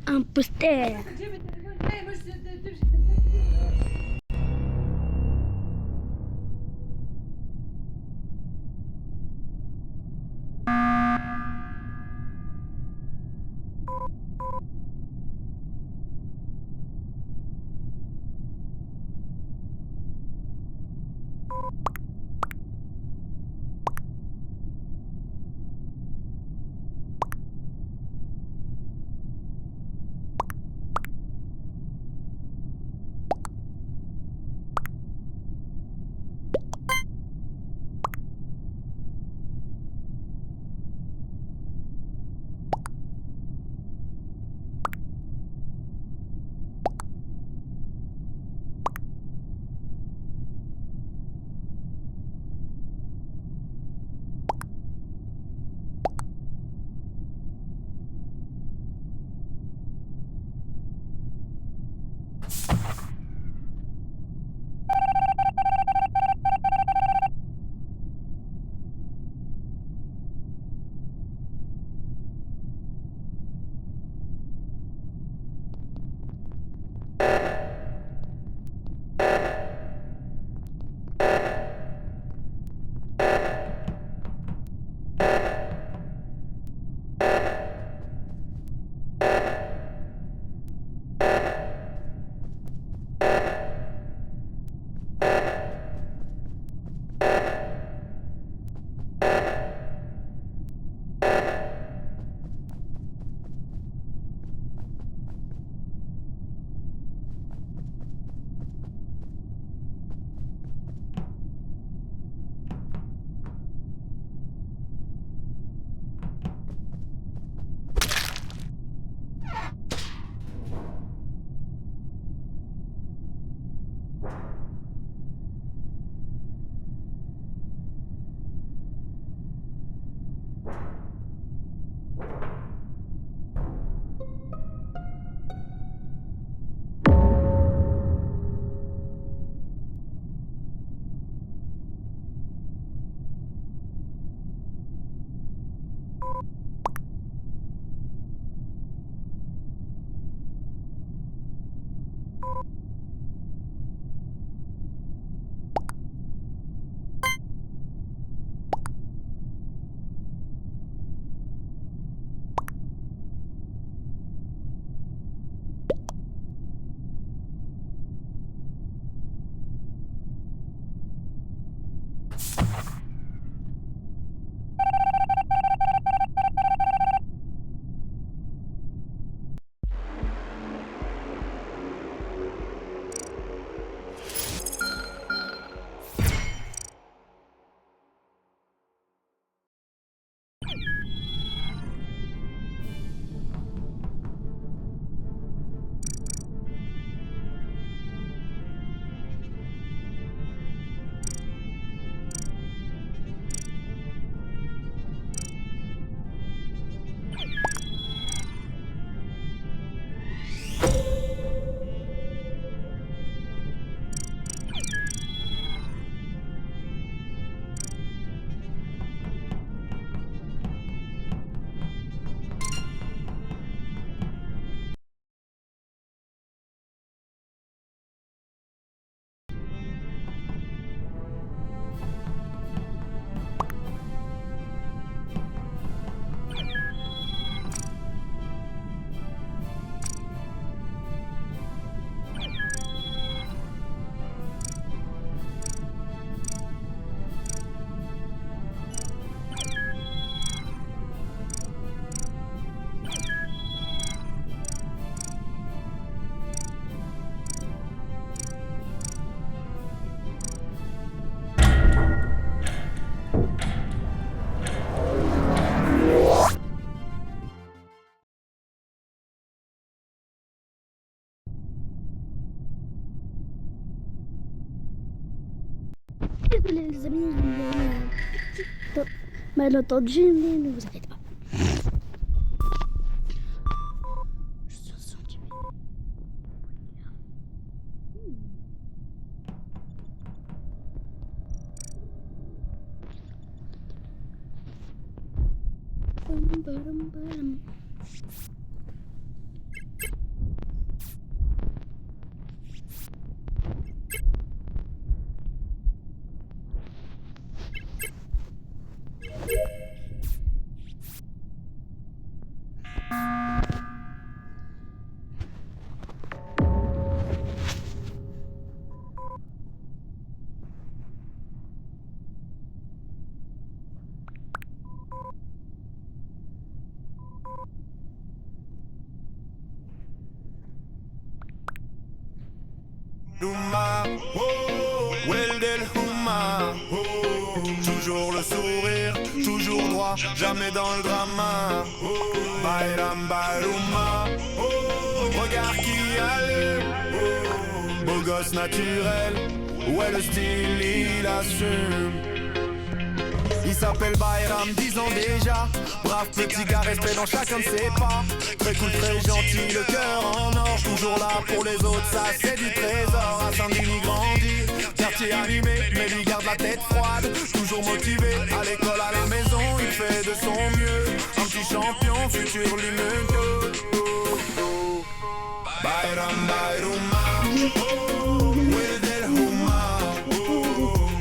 Ampuste. Désolé les amis, mal entendu, mais ne vous inquiétez pas. Je suis senti. Bam, bam, bam. toujours le sourire, toujours droit, jamais dans le drama. Bayram Bayrouma, regard qui allume, beau gosse naturel, ouais le style il assume. Il s'appelle Bayram, 10 ans déjà. Brave petit gars, respect dans chacun de ses pas. Très cool, très gentil, le cœur en or. Toujours là pour les autres, ça c'est du trésor. À Saint-Denis grandit, quartier animé, mais lui garde la tête froide. Toujours motivé, à l'école, à la maison, il fait de son mieux. Un petit champion, futur lumineux. Bayram Bayrouma, Waled El Houma.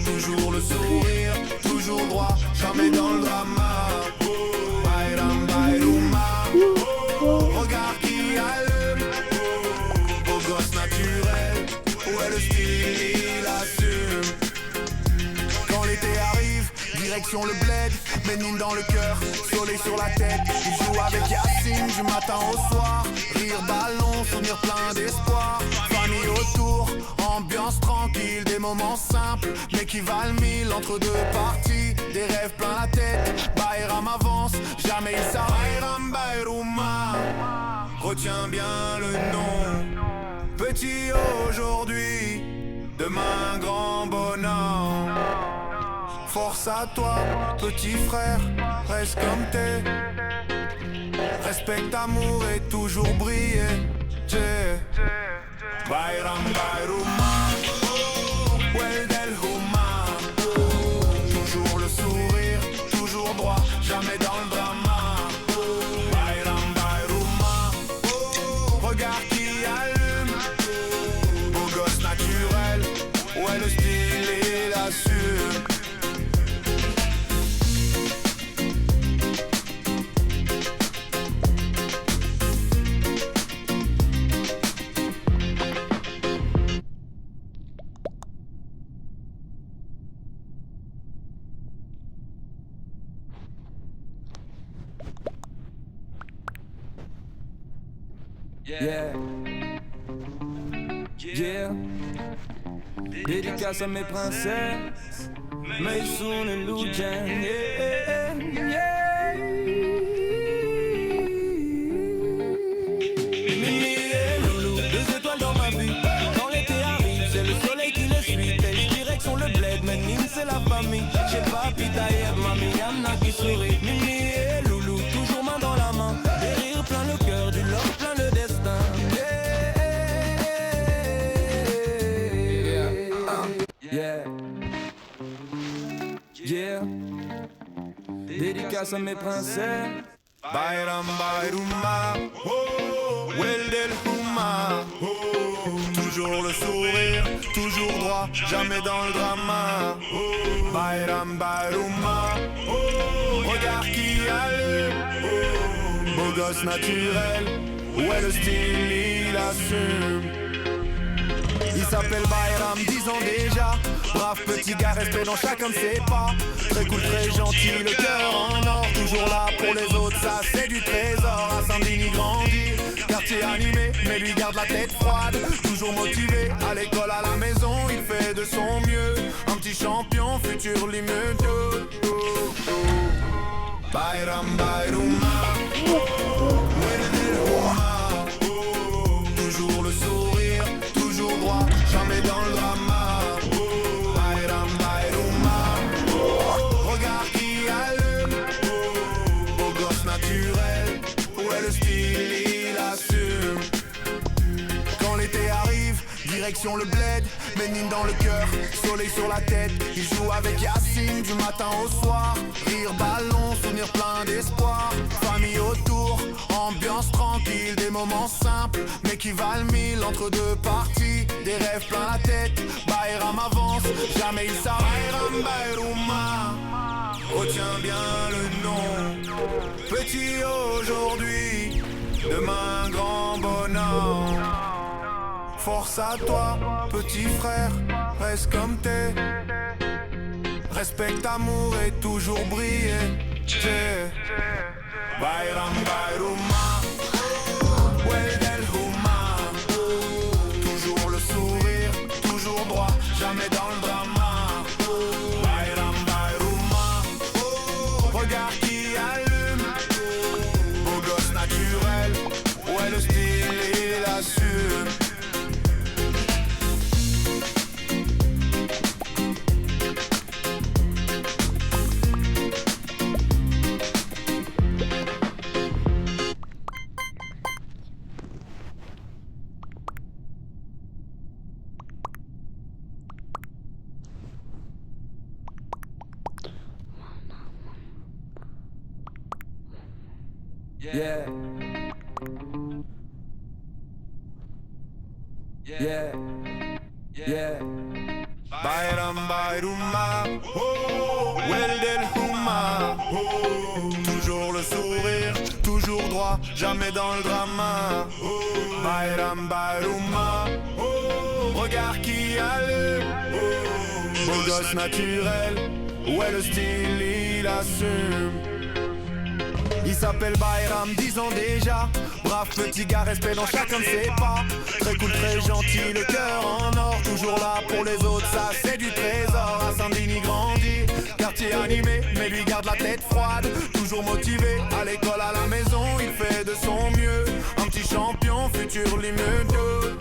Toujours le sourire, toujours droit, jamais dans le drama. Bayram Bayrouma, regard qui allume, beau gosse naturel, ouais le style il assume. Quand l'été arrive, direction le bled, Ménine dans le cœur, soleil sur la tête. Il joue avec Yacine du matin au soir. Rire, ballon, souvenir plein d'espoir. Famille autour, ambiance tranquille, des moments simples mais qui valent mille entre deux parties. Des rêves plein la tête, Bayram avance, jamais il s'arrête. Bayram Bayrouma, retiens bien le nom. Petit aujourd'hui, demain grand bonhomme. Force à toi, petit frère, reste comme t'es. Respecte, amour et toujours briller. Bayram Bayrouma, Waled El Houma. Toujours le sourire, toujours droit, jamais dans le drama. Bayram Bayrouma, regard qui allume, beau gosse naturel, ouais le style il assume. Yeah, yeah. Dédicace à mes princesses, Maysoon et Lou Jen. Yeah, yeah. Mimi et Loulou, 2 étoiles dans ma vie. Quand l'été arrive, c'est le soleil qui les suit. Telle direction le bled, Ménine c'est la famille. Chez papi d'ailleurs, mamie, y'en a qui sourit. Mimi et Loulou, toujours main dans la main. Des rires plein le cœur, du love plein le destin. Yeah, yeah. Dédicace à mes princesses. Bayram Bayrouma, Waled El Houma. Toujours le sourire, toujours droit, jamais dans le drama. Bayram Bayrouma, regard qui allume, beau gosse naturel, ouais le style il assume. Il s'appelle Bayram, 10 ans déjà. Brave petit gars, respect dans chacun de ses pas. Très cool, très gentil, le cœur en or. Toujours là pour les autres, ça c'est du trésor. À Saint-Denis grandit, quartier animé, mais lui garde la tête froide. Toujours motivé, à l'école, à la maison, il fait de son mieux. Un petit champion, futur lumineux. Bayram Bayrouma, Waled El Houma. Toujours le sourire, toujours droit, jamais dans le drama. Bayram Bayrouma, regard qui allume, beau gosse naturel, ouais le style il assume. Quand l'été arrive, direction le bled, Ménine dans le cœur, soleil sur la tête. Il joue avec Yacine du matin au soir. Rire, ballon, souvenir plein d'espoir. Famille autour, ambiance tranquille, des moments simples mais qui valent mille entre deux parties. Des rêves plein la tête, Bayram avance, jamais il s'arrête. Bayram Bayrouma, retiens bien le nom. Petit aujourd'hui, demain grand bonhomme. Force à toi, petit frère, reste comme t'es. Respecte, amour et toujours briller. Bayram Bayrouma, Waled El Houma. Toujours le sourire, toujours droit, jamais dans le drama. Bayram Bayrouma, Yeah. Yeah. Yeah. Bayram Bayrouma, oh, Weldel Houma, oh, toujours le sourire, toujours droit, jamais dans le drama. Oh, Bayram Bayrouma, oh, regard qui allume, oh, beau gosse naturel, ouais le style il assume. Il s'appelle Bayram, 10 ans déjà. Brave petit gars, respect dans chacun de ses pas. Très cool, très gentil, le cœur en or. Toujours là pour les autres, ça c'est du trésor. À Saint-Denis grandit, quartier animé, mais lui garde la tête froide. Toujours motivé, à l'école, à la maison, il fait de son mieux. Un petit champion, futur l'immeuble.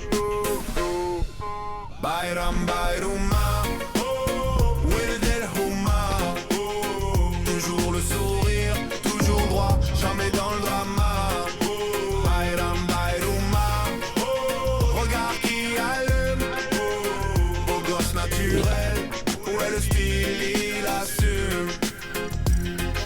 Bayram Bayrouma, oh, Weldel Houma, oh, toujours le sourire, toujours droit, jamais dans le drama. Oh, Bayram Bayrouma, oh, regard qui allume, oh, beau gosse naturel, ouais le style il assume.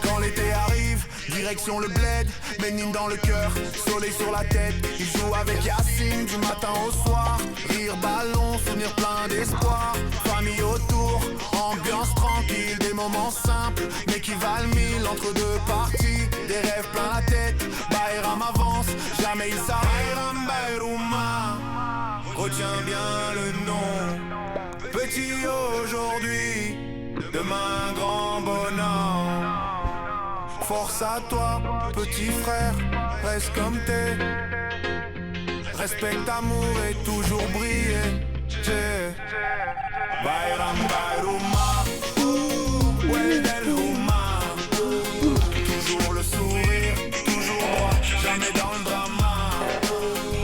Quand l'été arrive, direction le bled, Ménine dans le cœur, soleil sur la tête. Il joue avec Yacine du matin au soir. Rire, ballon, souvenir plein d'espoir. Famille autour, ambiance tranquille. Des moments simples, mais qui valent 1000 entre deux parties. Des rêves plein la tête, Bayram avance, jamais il s'arrête. Bayram Bayrouma, retiens bien le nom. Petit aujourd'hui, demain grand bonhomme. Force à toi, petit frère, reste comme t'es. Respecte, amour et toujours briller. Bayram Bayrouma, Weldel Houma, toujours le sourire, toujours droit, jamais dans le drama.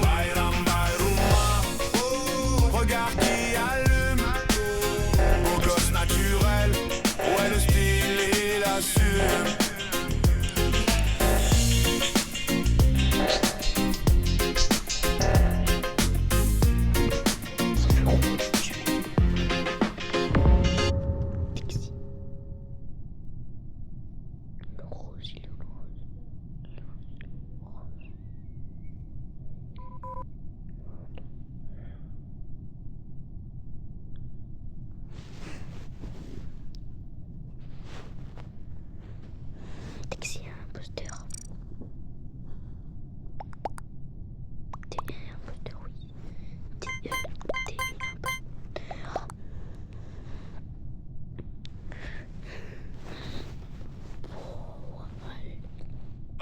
Bayram Bayrouma, regard qui allume, beau gosse naturel, ouais le style il assume. Taxi imposteur. T'es imposteur, oui. T'es imposteur.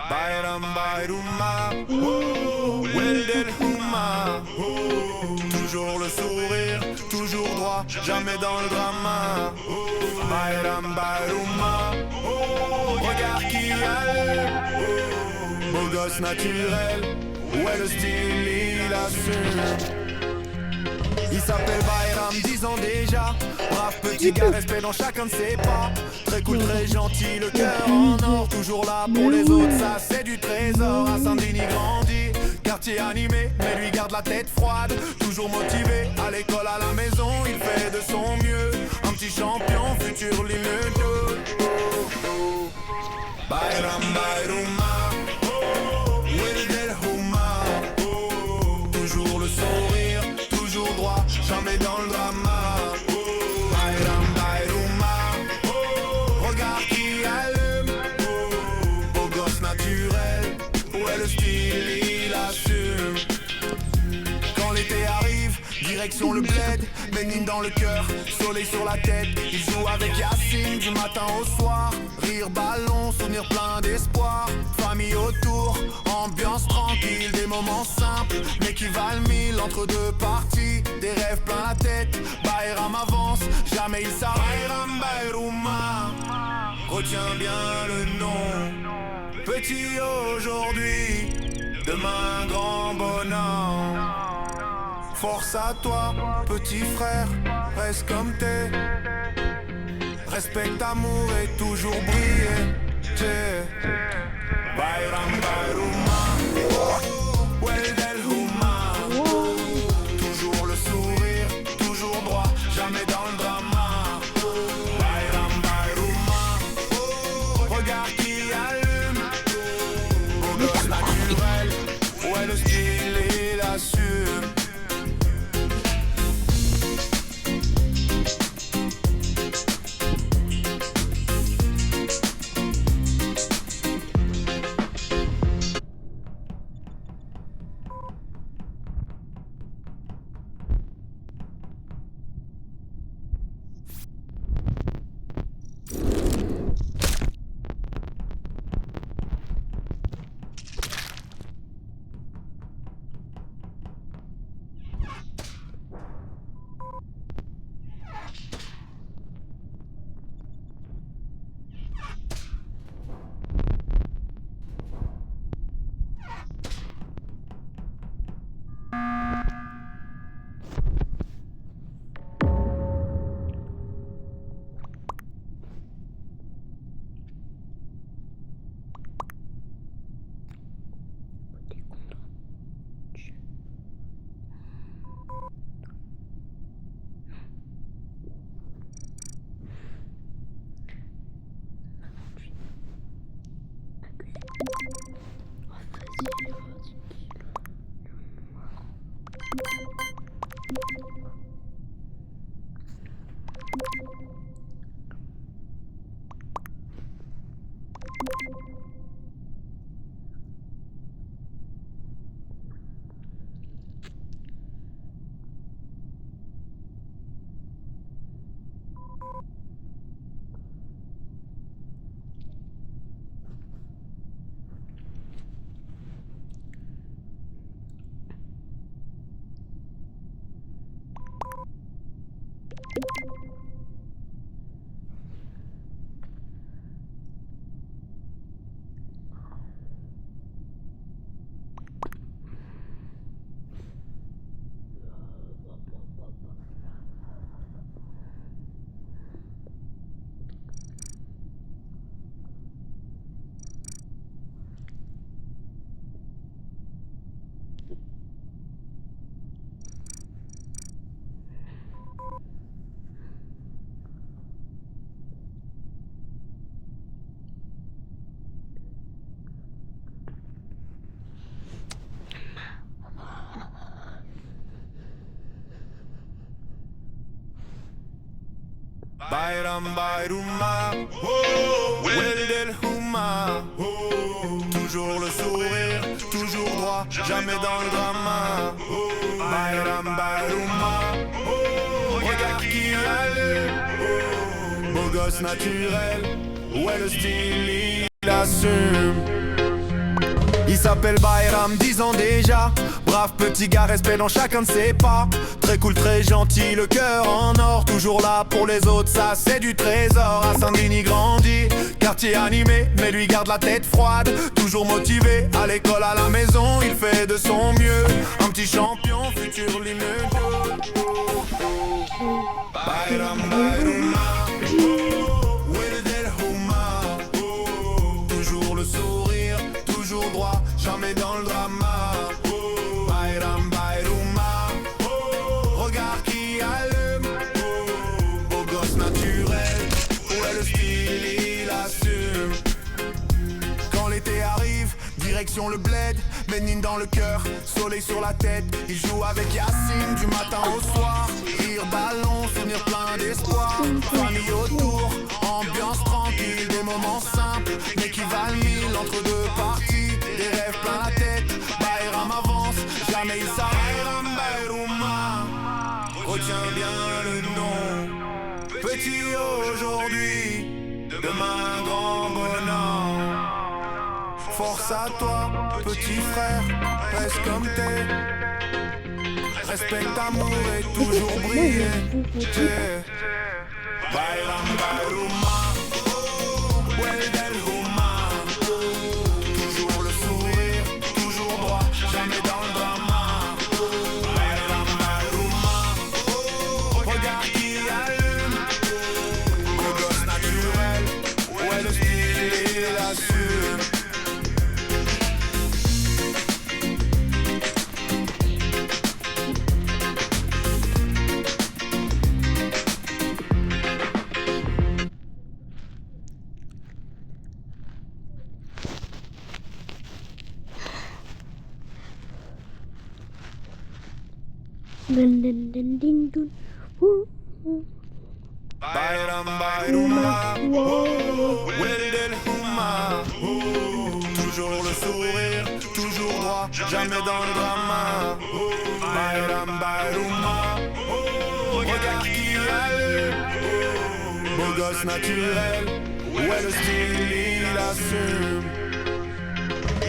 Bayram Bayrouma, oh, Weldel Houma, oh, toujours le sourire, toujours droit, jamais dans le drama. Oh, Bayram Bayrouma, oh, regard qui allume, oh, beau gosse naturel, ouais le style il assume. Il s'appelle Bayram, 10 ans déjà. Brave petit gars, respect dans chacun de ses pas. Très cool, très gentil, le cœur en or. Toujours là pour les autres, ça c'est du trésor. À Saint-Denis grandit, quartier animé, mais lui garde la tête froide. Toujours motivé, à l'école, à la maison, il fait de son mieux. Un petit champion, futur l'immeuble. Bayram Bayrouma, oh, Weldel Houma, oh, toujours le sourire, toujours droit, jamais dans le drama. Oh, Bayram Bayrouma, oh, regard qui allume, oh, beau gosse naturel, ouais le style il assume. Quand l'été arrive, direction le bled, Ménine dans le cœur, soleil sur la tête. Il joue avec Yacine du matin au soir. Rire, ballon, souvenir plein d'espoir. Famille autour, ambiance tranquille. Des moments simples, mais qui valent 1000 entre deux parties. Des rêves plein la tête, Bayram avance, jamais il s'arrête. Bayram Bayrouma, retiens bien le nom. Petit aujourd'hui, demain grand bonhomme. Force à toi, petit frère, reste comme t'es. Respecte, amour et toujours briller. Bayram Bayrouma, Weldel Houma, toujours le sourire, toujours droit, jamais dans le drama. Bayram Bayrouma, regard qui allume, beau gosse naturel, ouais le style il assume. Bayram Bayrouma, oh, Walid El Houma, oh, toujours le sourire, toujours droit, jamais dans le drama. Oh, Bayram Bayrouma, oh, regarde qui allume, oh, beau gosse naturel, ouais le style il assume. Il s'appelle Bayram, 10 ans déjà. Brave petit gars, respect dans chacun de ses pas. Très cool, très gentil, le cœur en or. Toujours là pour les autres, ça c'est du trésor. À Saint-Denis grandit, quartier animé, mais lui garde la tête froide. Toujours motivé, à l'école, à la maison, il fait de son mieux. Un petit champion, futur lumineux. Bayram Bayrouma, oh, Walid El Houma, oh, toujours le sourire, toujours droit, jamais dans le drama. Oh, Bayram Bayrouma, oh, regarde qui allume, oh, beau gosse naturel, ouais le style il assume. Quand l'été arrive, direction le bled, Ménine dans le cœur, soleil sur la tête. Il joue avec Yacine du matin au soir. Rire ballon, souvenir plein d'espoir. Famille autour, ambiance tranquille, des moments simples, mais qui valent mille entre deux parties. Des rêves plein la tête, Bayram avance, jamais il s'arrête. Bayram Bayrouma, retiens bien le nom. Petit aujourd'hui, demain grand bonhomme. Force à toi, petit frère, reste comme t'es. Respecte, amour et toujours briller. Bayram Bayrouma, oh, Walid El Houma, toujours le sourire, toujours droit, jamais dans le drama. Bayram Bayrouma, oh, regarde qui allume, le gosse naturel, ouais le style il assume. Dun, dun, dun, dun, dun. Ouh, ouh. Bayram Bayrouma, oh, Weldel Houma, oh, toujours le sourire, toujours droit, jamais dans le drama. Oh, Bayram Bayrouma, oh, regarde qui allume, oh, beau gosse naturel, ouais le style il assume.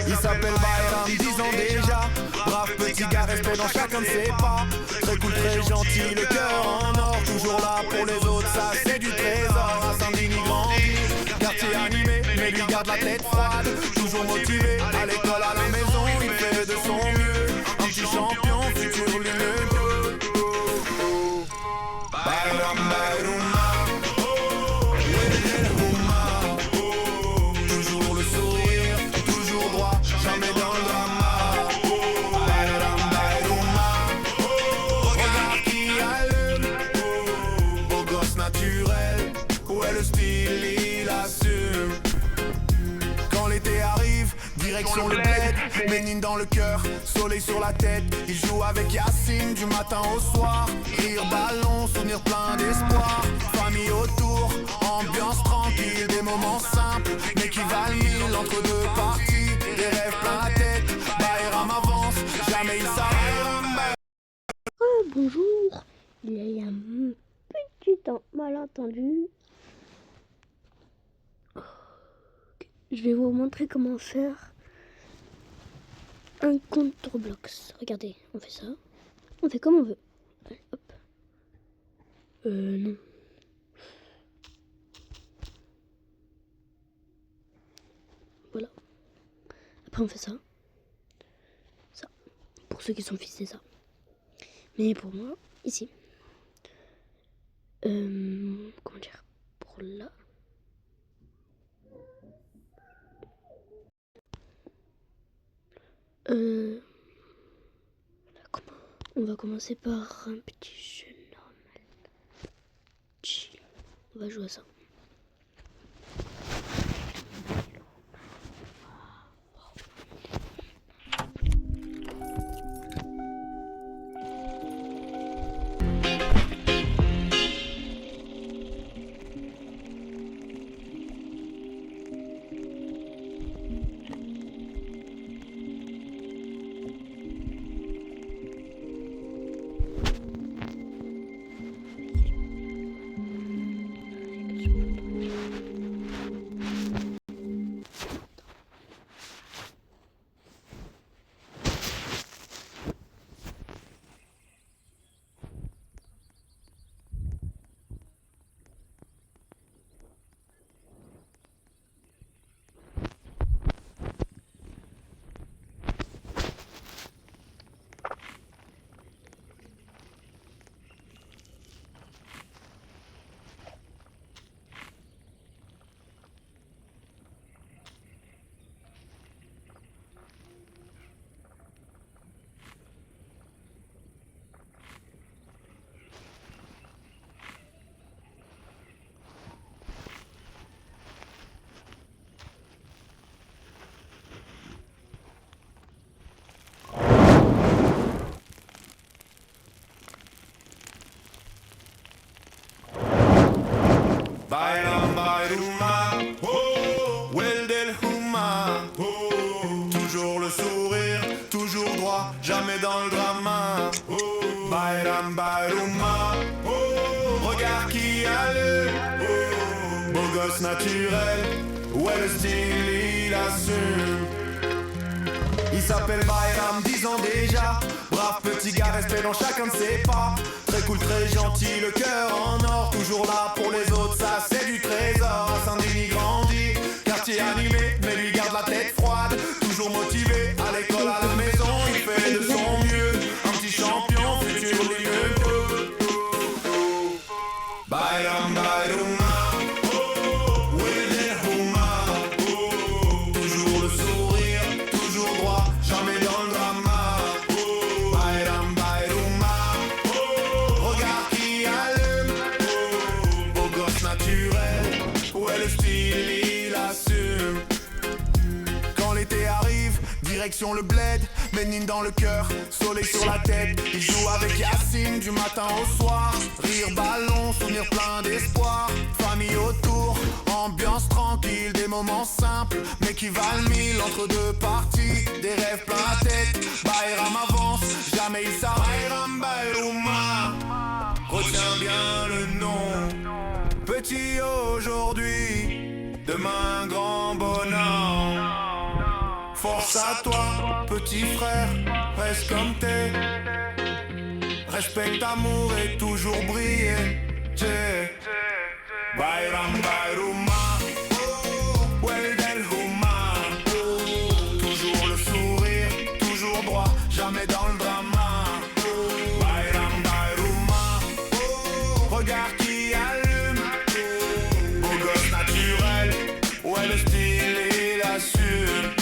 Il s'appelle Bayram, 10 ans déjà. Brave petit gars, respect dans chacun de ses pas. Très cool, très gentil, le cœur en or. Toujours là pour les autres, ça c'est du trésor. À Saint-Denis grandi, quartier animé, mais lui garde la tête froide. Toujours motivé, à l'école, à la maison, il fait de son mieux. Un petit champion, futur lumineux. Bayram Bayrouma, oh, Weldel Houma, oh, toujours le sourire, toujours droit, jamais dans le drama. Oh, Bayram Bayrouma, oh, regarde qui allume, oh, beau gosse naturel, ouais le style il assume. Quand l'été arrive, direction le bled, Ménine dans le cœur, soleil sur la tête. Il joue avec Yacine du matin au soir. Rire, ballon, souvenir plein d'espoir. Famille autour, ambiance tranquille. Des moments simples, mais qui valent mille. Entre deux parties, des rêves plein la tête. Bayram avance, jamais il s'arrête. Bonjour. Il y a eu un petit malentendu. Je vais vous montrer comment faire un compte Roblox. Regardez, on fait ça. On fait comme on veut. Allez, hop. Non. Voilà. Après on fait ça. Ça. Pour ceux qui sont fixés, ça. Mais pour moi, ici. Comment dire? Pour là. On va commencer par un petit jeu normal. Chill. On va jouer à ça. Bayram Bayrouma, oh, Weldel Houma, oh, toujours le sourire, toujours droit, jamais dans le drama. Oh, Bayram Bayrouma, oh, regarde qui allume, oh, beau gosse naturel, ouais le style il assume. Il s'appelle Bayram, 10 ans déjà. Brave petit gars, respect dans chacun de ses pas. Très cool, très gentil, le cœur en or. Toujours là pour les autres, ça c'est du trésor. À Saint-Denis grandi, quartier animé, mais lui garde la tête froide. Toujours motivé, à l'école, à la maison, il fait de son mieux. Un petit champion, futur lumineux. Bayram Bayrouma, oh, Weldel Houma, oh, toujours le sourire, toujours droit, jamais dans le drama. Oh, Bayram Bayrouma, oh, regarde qui allume, oh, beau gosse naturel, ouais le style il assume. Quand l'été arrive, direction le bled, Ménine dans le cœur, soleil sur la tête. Il joue avec Yacine du matin au soir. Rire, ballon, souvenir plein d'espoir. Famille autour, ambiance tranquille, des moments simples mais qui valent mille entre deux parties. Des rêves plein la tête, Bayram avance, jamais il s'arrête. Bayram Bayrouma, retiens bien le nom. Petit aujourd'hui, demain grand bonheur. Force à toi, petit frère, reste comme t'es. Respecte, amour et toujours briller. Bayram Bayrouma, Weldel Houma. Toujours le sourire, toujours droit, jamais dans le drama. Bayram Bayrouma, regard qui allume. Beau gosse naturel, ouais le style il assume.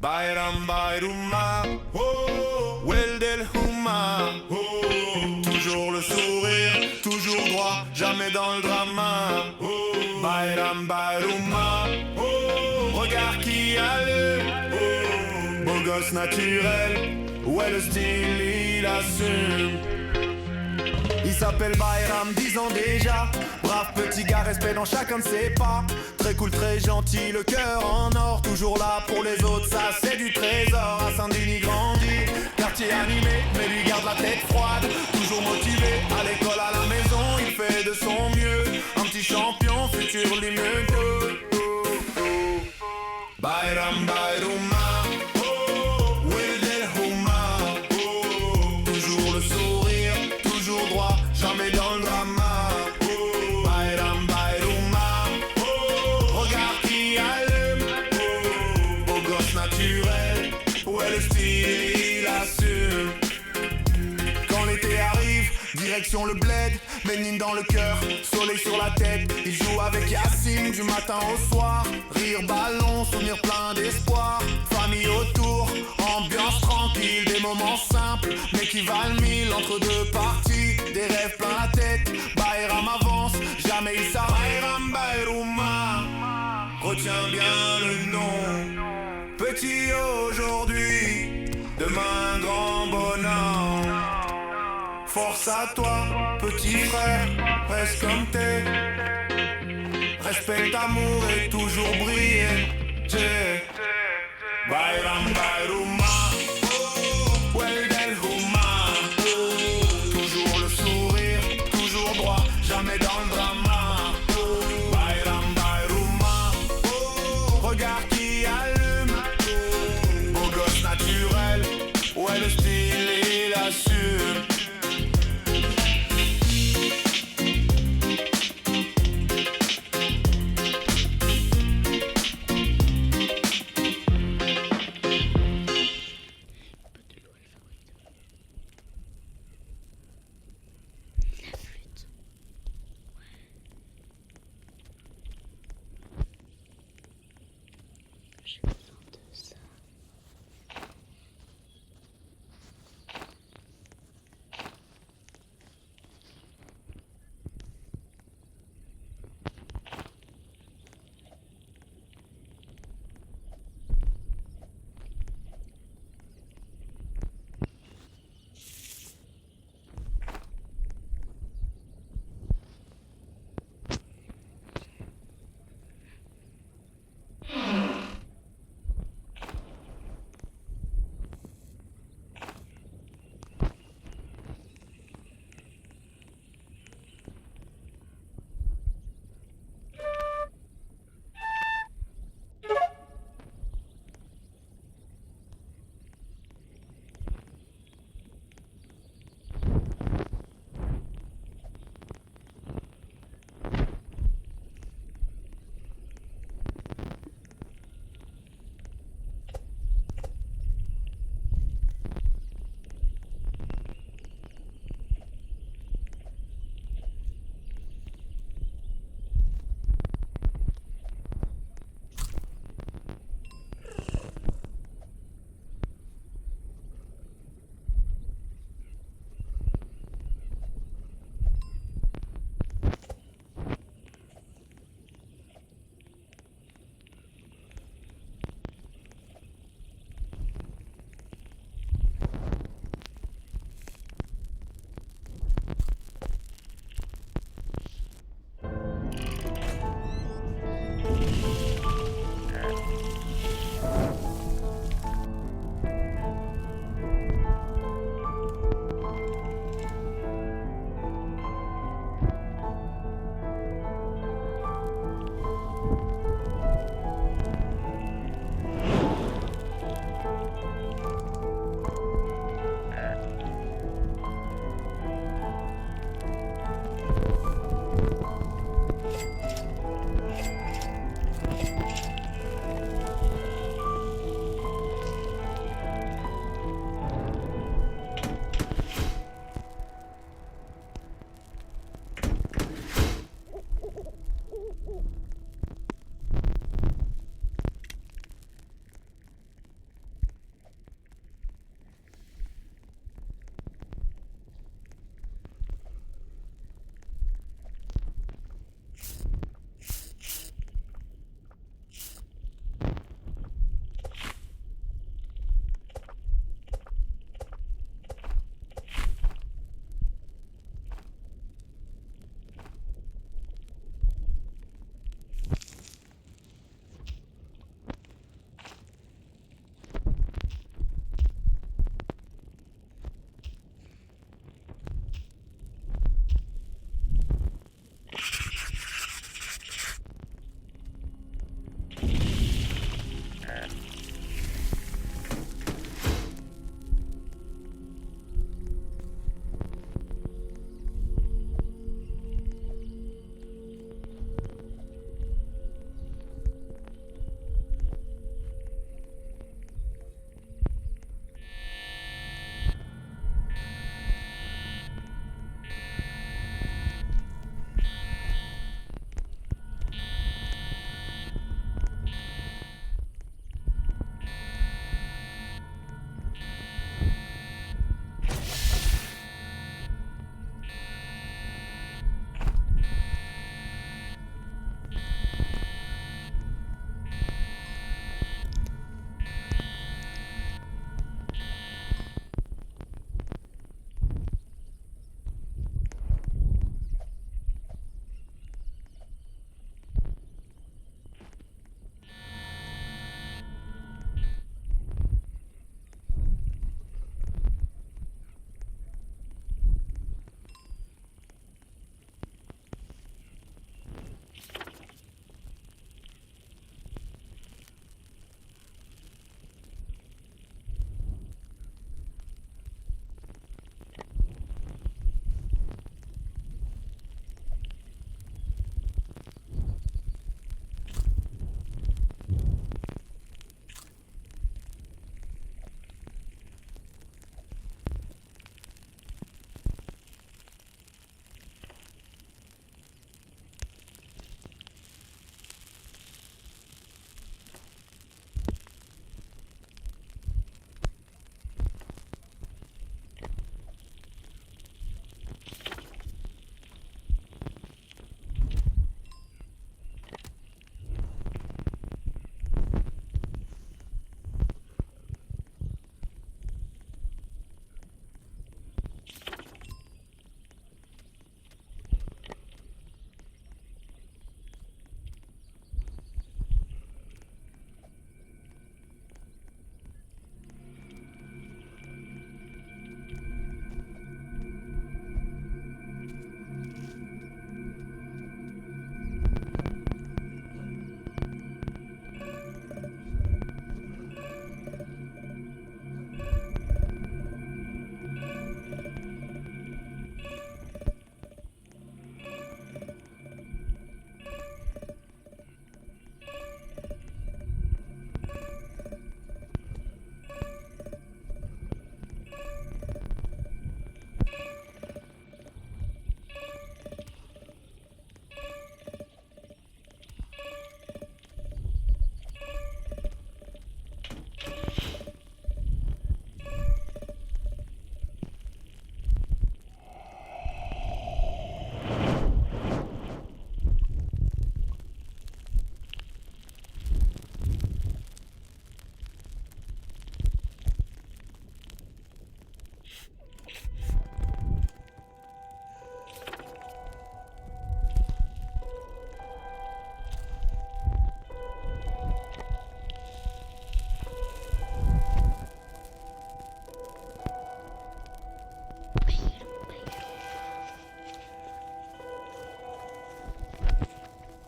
Bayram Bayrouma, oh, Weldel Houma, oh, toujours le sourire, toujours droit, jamais dans le drama. Oh, Bayram Bayrouma, oh, regard qui allume, oh, beau gosse naturel, ouais le style il assume. Il s'appelle Bayram, 10 ans déjà. Brave petit gars, respect dans chacun de ses pas. Très cool, très gentil, le cœur en or. Toujours là pour les autres, ça c'est du trésor. À Saint-Denis grandit, quartier animé, mais lui garde la tête froide. Toujours motivé, à l'école, à la maison, il fait de son mieux. Un petit champion, futur limite. Bayram Bayrouma, oh, Weldel Houma, oh, toujours le sourire, toujours droit, jamais dans le drama. Oh, Bayram Bayrouma, oh, regard qui allume, oh, beau gosse naturel, ouais le style il assume. Quand l'été arrive, direction le bled, Ménine dans le cœur, soleil sur la tête. Il joue avec Yacine du matin au soir. Rire, ballon, souvenir plein d'espoir. Famille autour, ambiance tranquille. Des moments simples mais qui valent mille entre deux parties. Des rêves plein la tête, Bayram avance, jamais il s'arrête. Bayram Bayrouma, retiens bien le nom. Petit aujourd'hui, demain grand bonheur. Force à toi, petit frère, reste comme t'es. Respecte, amour et toujours briller. Bayram Bayrouma, oh, Weldel Houma, oh, toujours le sourire, toujours droit, jamais dans le drama. Oh, Bayram Bayrouma, oh, regard qui allume, oh, beau gosse naturel, ouais le style il assume.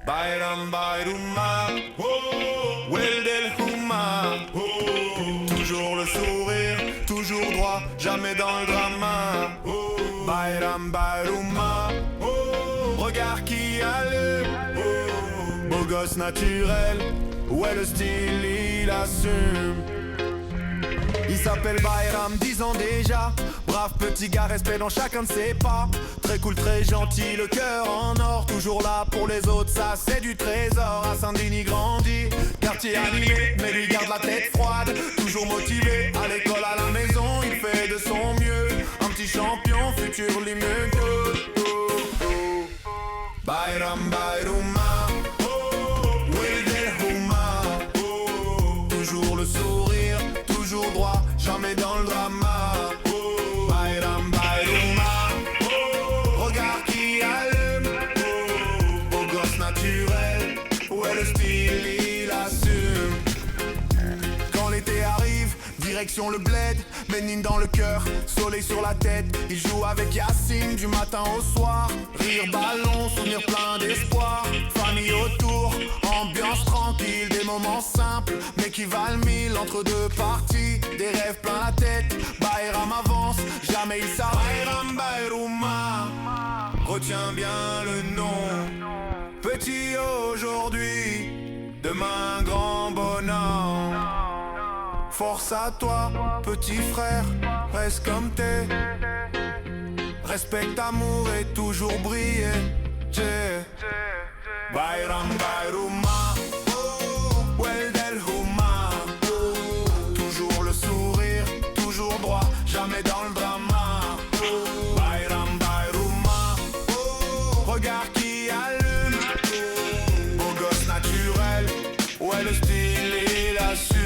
Bayram Bayruma, oh, Weldel Huma, oh, toujours le sourire, toujours droit, jamais dans le drama. Oh, Bayram Bayruma, oh, regard qui allume, oh, beau gosse naturel, ouais le style il assume. Il s'appelle Bayram, 10 ans déjà. Brave petit gars, respect dans chacun de ses pas. Très cool, très gentil, le cœur en or. Toujours là pour les autres, ça c'est du trésor. À Saint-Denis grandi, quartier animé, mais lui garde la tête froide. Toujours motivé, à l'école, à la maison, il fait de son mieux. Un petit champion, futur limite. Bayram Bayruma, oh, Weldel Huma, oh, toujours le sourire, toujours droit, jamais dans le drama. Oh, Bayram Bayruma, oh, regard qui allume, oh, beau gosse naturel, ouais le style il assume. Quand l'été arrive, direction le bled, bénigne dans le cœur, soleil sur la tête. Il joue avec Yacine du matin au soir. Rire, ballon, souvenir plein d'espoir. Famille autour, ambiance tranquille. Des moments simples, mais qui valent mille. Entre deux parties, des rêves plein la tête. Bayram avance, jamais il s'arrête. Bayram Bayruma, retiens bien le nom. Petit aujourd'hui, demain grand bonhomme. Force à toi, petit frère, reste comme t'es. Respecte, amour et toujours briller. Bayram Bayruma, oh, Weldel Huma, oh, toujours le sourire, toujours droit, jamais dans le drama. Oh, Bayram Bayruma, oh, regard qui allume, oh, beau gosse naturel, ouais le style il assume.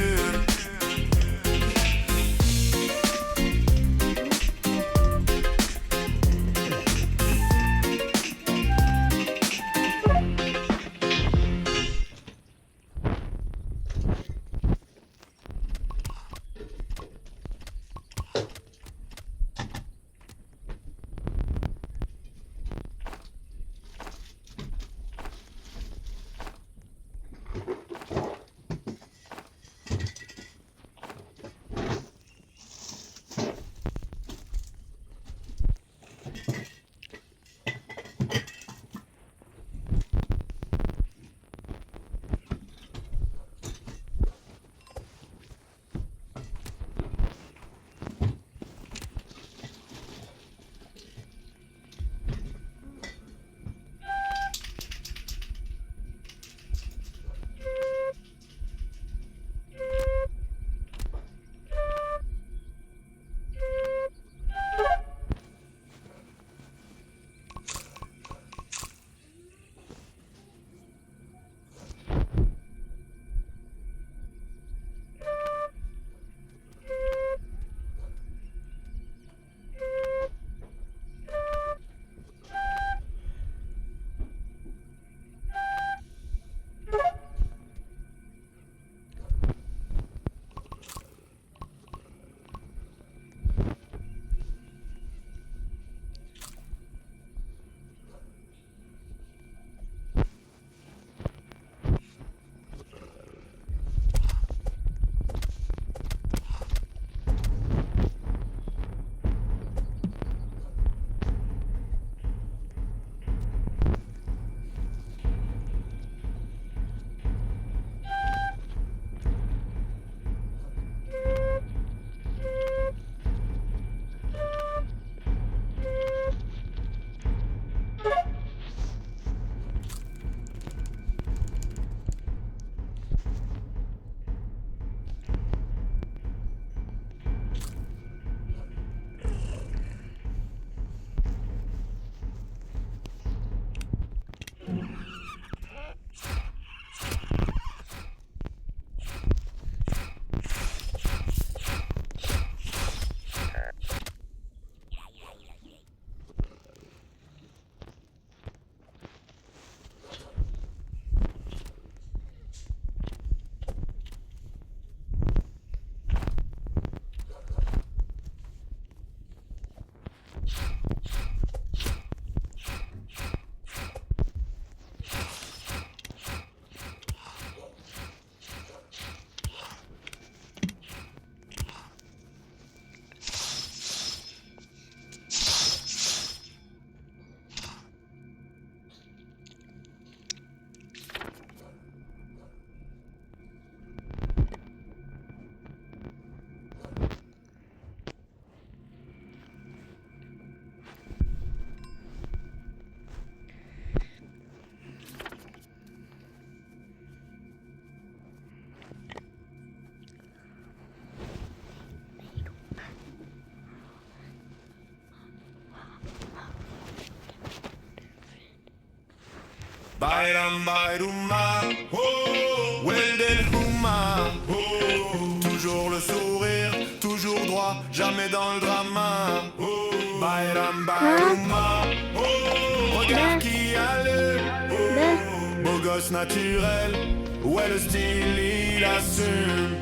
Bayram Bayruma, oh, Weldel Huma, oh, toujours le sourire, toujours droit, jamais dans le drama. Oh, Bayram Bayruma, oh, regarde qui a le beau gosse naturel, ouais le style il assume.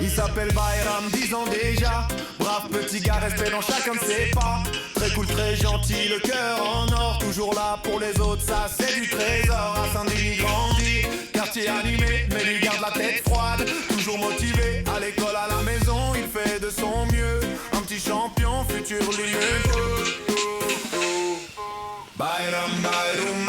Il s'appelle Bayram, 10 ans déjà. Brave petit gars, respect dans chacun de ses pas. Très cool, très gentil, le cœur en or. Toujours là pour les autres, ça c'est du trésor. À Saint-Denis grandi, quartier animé, mais lui garde la tête froide. Toujours motivé, à l'école, à la maison, il fait de son mieux. Un petit champion, futur lumineux. Bayram Bayram.